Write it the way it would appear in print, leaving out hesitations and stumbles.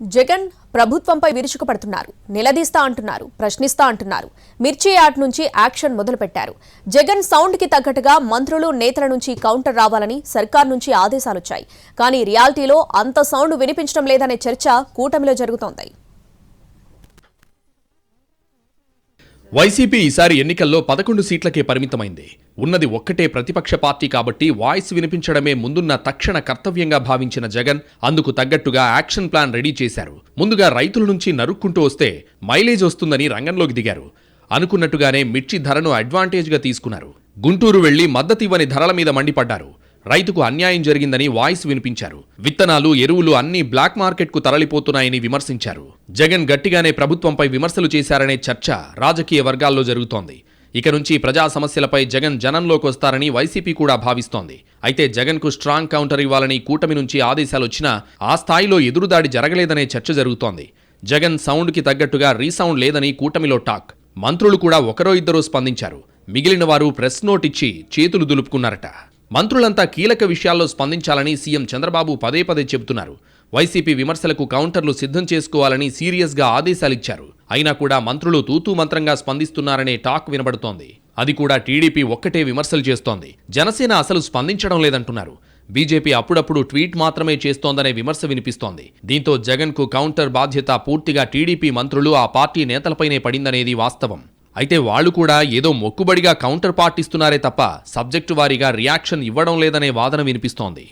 జగన్ ప్రభుత్వంపై విరుచుకుపడుతున్నారు. నిలదీస్తా అంటున్నారు, ప్రశ్నిస్తా అంటున్నారు. మిర్చి యార్డ్ నుంచి యాక్షన్ మొదలుపెట్టారు. జగన్ సౌండ్ కి తగ్గట్టుగా మంత్రులు, నేతల నుంచి కౌంటర్ రావాలని సర్కార్ నుంచి ఆదేశాలొచ్చాయి. కానీ రియాలిటీలో అంత సౌండ్ వినిపించడం లేదనే చర్చ కూటమిలో జరుగుతోంది. వైసీపీ ఈసారి ఎన్నికల్లో 11 సీట్లకే పరిమితమైంది. ఉన్నది ఒక్కటే ప్రతిపక్ష పార్టీ కాబట్టి వాయిస్ వినిపించడమే ముందున్న తక్షణ కర్తవ్యంగా భావించిన జగన్ అందుకు తగ్గట్టుగా యాక్షన్ ప్లాన్ రెడీ చేశారు. ముందుగా రైతుల నుంచి నరుక్కుంటూ వస్తే మైలేజ్ వస్తుందని రంగంలోకి దిగారు. అనుకున్నట్టుగానే మిర్చి ధరను అడ్వాంటేజ్గా తీసుకున్నారు. గుంటూరు వెళ్లి మద్దతివ్వని ధరల మీద మండిపడ్డారు. రైతుకు అన్యాయం జరిగిందని వాయిస్ వినిపించారు. విత్తనాలు, ఎరువులు అన్నీ బ్లాక్ మార్కెట్కు తరలిపోతున్నాయని విమర్శించారు. జగన్ గట్టిగానే ప్రభుత్వంపై విమర్శలు చేశారనే చర్చ రాజకీయ వర్గాల్లో జరుగుతోంది. ఇక నుంచి ప్రజా సమస్యలపై జగన్ జనంలోకి వస్తారని వైసీపీ కూడా భావిస్తోంది. అయితే జగన్కు స్ట్రాంగ్ కౌంటర్ ఇవ్వాలని కూటమి నుంచి ఆదేశాలొచ్చినా ఆ స్థాయిలో ఎదురుదాడి జరగలేదనే చర్చ జరుగుతోంది. జగన్ సౌండ్కి తగ్గట్టుగా రీసౌండ్ లేదని కూటమిలో టాక్. మంత్రులు కూడా ఒకరో ఇద్దరో స్పందించారు. మిగిలిన వారు ప్రెస్ నోట్ ఇచ్చి చేతులు దులుపుకున్నారట. మంత్రులంతా కీలక విషయాల్లో స్పందించాలని సీఎం చంద్రబాబు పదే పదే చెబుతున్నారు. వైసీపీ విమర్శలకు కౌంటర్లు సిద్ధం చేసుకోవాలని సీరియస్గా ఆదేశాలిచ్చారు. అయినా కూడా మంత్రులు తూతూ మంత్రంగా స్పందిస్తున్నారనే టాక్ వినబడుతోంది. అది కూడా టీడీపీ ఒక్కటే విమర్శలు చేస్తోంది. జనసేన అసలు స్పందించడం లేదంటున్నారు. బీజేపీ అప్పుడప్పుడు ట్వీట్ మాత్రమే చేస్తోందనే విమర్శ వినిపిస్తోంది. దీంతో జగన్కు కౌంటర్ బాధ్యత పూర్తిగా టీడీపీ మంత్రులు, ఆ పార్టీ నేతలపైనే పడిందనేది వాస్తవం. అయితే వాళ్లు కూడా ఏదో మొక్కుబడిగా కౌంటర్ పార్ట్ ఇస్తున్నారే తప్ప సబ్జెక్టు వారీగా రియాక్షన్ ఇవ్వడం లేదనే వాదన వినిపిస్తోంది.